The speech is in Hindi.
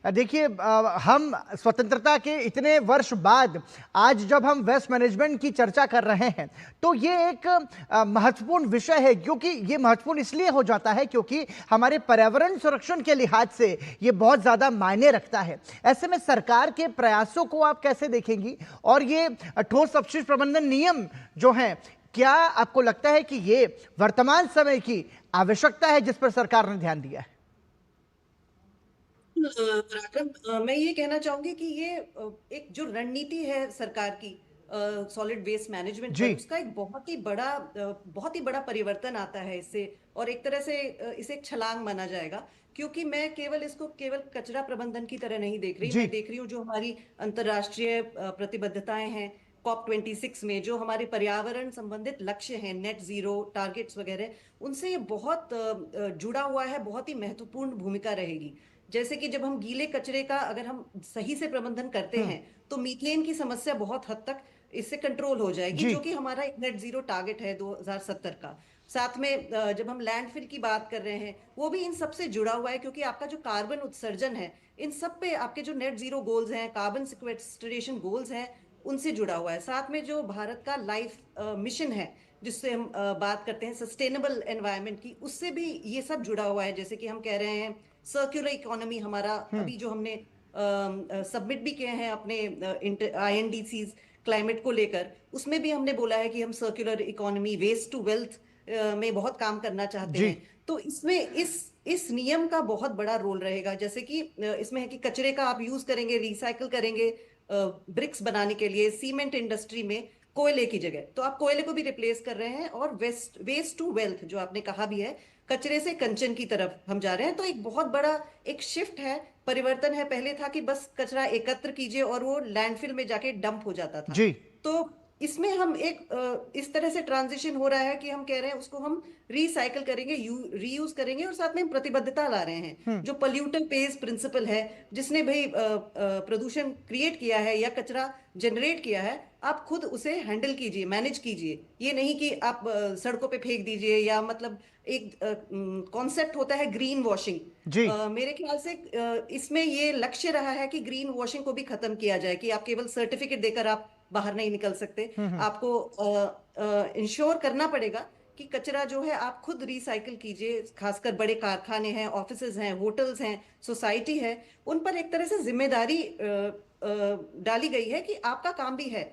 देखिए हम स्वतंत्रता के इतने वर्ष बाद आज जब हम वेस्ट मैनेजमेंट की चर्चा कर रहे हैं तो ये एक महत्वपूर्ण विषय है, क्योंकि ये महत्वपूर्ण इसलिए हो जाता है क्योंकि हमारे पर्यावरण संरक्षण के लिहाज से ये बहुत ज्यादा मायने रखता है। ऐसे में सरकार के प्रयासों को आप कैसे देखेंगी, और ये ठोस अपशिष्ट प्रबंधन नियम जो हैं, क्या आपको लगता है कि ये वर्तमान समय की आवश्यकता है जिस पर सरकार ने ध्यान दिया है? पराक्रम, मैं ये कहना चाहूंगी कि ये एक जो रणनीति है सरकार की सॉलिड वेस्ट मैनेजमेंट जी। पर, उसका एक बहुत ही बड़ा परिवर्तन आता है इससे। और एक तरह से इसे एक छलांग माना जाएगा, क्योंकि मैं केवल इसको केवल कचरा प्रबंधन की तरह नहीं देख रही। जी। मैं देख रही हूँ जो हमारी अंतर्राष्ट्रीय प्रतिबद्धताएं हैं, COP26 में जो हमारे पर्यावरण संबंधित लक्ष्य हैं, नेट जीरो टारगेट्स वगैरह, उनसे ये बहुत जुड़ा हुआ है, बहुत ही महत्वपूर्ण भूमिका रहेगी। जैसे कि जब हम गीले कचरे का अगर हम सही से प्रबंधन करते हम्म। हैं, तो मीथेन की समस्या बहुत हद तक इससे कंट्रोल हो जाएगी, जी। जो कि हमारा एक नेट जीरो टारगेट है 2070 का। साथ में जब हम लैंडफिल की बात कर रहे हैं, वो भी इन सब से जुड़ा हुआ है, क्योंकि आपका जो कार्बन उत्सर्जन है, इन सब पे आपके जो नेट जीरो गोल्स हैं, कार्बन सिक्वेस्ट्रेशन गोल्स हैं, उनसे जुड़ा हुआ है। साथ में जो भारत का लाइफ मिशन है, जिससे हम बात करते हैं सस्टेनेबल एनवायरनमेंट की, उससे भी ये सब जुड़ा हुआ है। जैसे कि हम कह रहे हैं सर्कुलर इकोनॉमी, हमारा हम्म। अभी जो हमने सबमिट भी किए हैं अपने INDCs क्लाइमेट को लेकर, उसमें भी हमने बोला है कि हम circular economy, waste to wealth में बहुत काम करना चाहते जी। हैं। तो इसमें इस नियम का बहुत बड़ा रोल रहेगा। जैसे कि इसमें है कि कचरे का आप यूज करेंगे, रिसाइकल करेंगे ब्रिक्स बनाने के लिए, सीमेंट इंडस्ट्री में कोयले की जगह तो आप कोयले को भी रिप्लेस कर रहे हैं। और वेस्ट टू वेल्थ जो आपने कहा भी है, कचरे से कंचन की तरफ हम जा रहे हैं। तो एक बहुत बड़ा एक शिफ्ट है, परिवर्तन है। पहले था कि बस कचरा एकत्र कीजिए और वो लैंडफिल में जाके डंप हो जाता था। जी। तो इसमें हम एक इस तरह से ट्रांजिशन हो रहा है कि हम कह रहे हैं उसको हम रिसाइकल करेंगे, रीयूज करेंगे, और साथ में प्रतिबद्धता ला रहे हैं। हम्म। जो पोल्यूटर पेज प्रिंसिपल है, जिसने भाई प्रदूषण क्रिएट किया है या कचरा जनरेट किया है, आप खुद उसे हैंडल कीजिए, मैनेज कीजिए। ये नहीं कि आप सड़कों पे फेंक दीजिए, या मतलब एक कॉन्सेप्ट होता है ग्रीन वॉशिंग। जी। मेरे ख्याल से इसमें ये लक्ष्य रहा है कि ग्रीन वॉशिंग को भी खत्म किया जाए, कि आप केवल सर्टिफिकेट देकर आप बाहर नहीं निकल सकते। हम्म। आपको इंश्योर करना पड़ेगा कि कचरा जो है आप खुद रिसाइकिल कीजिए। खासकर बड़े कारखाने हैं, ऑफिसेज हैं, होटल्स हैं, सोसाइटी है, उन पर एक तरह से जिम्मेदारी डाली गई है कि आपका काम भी है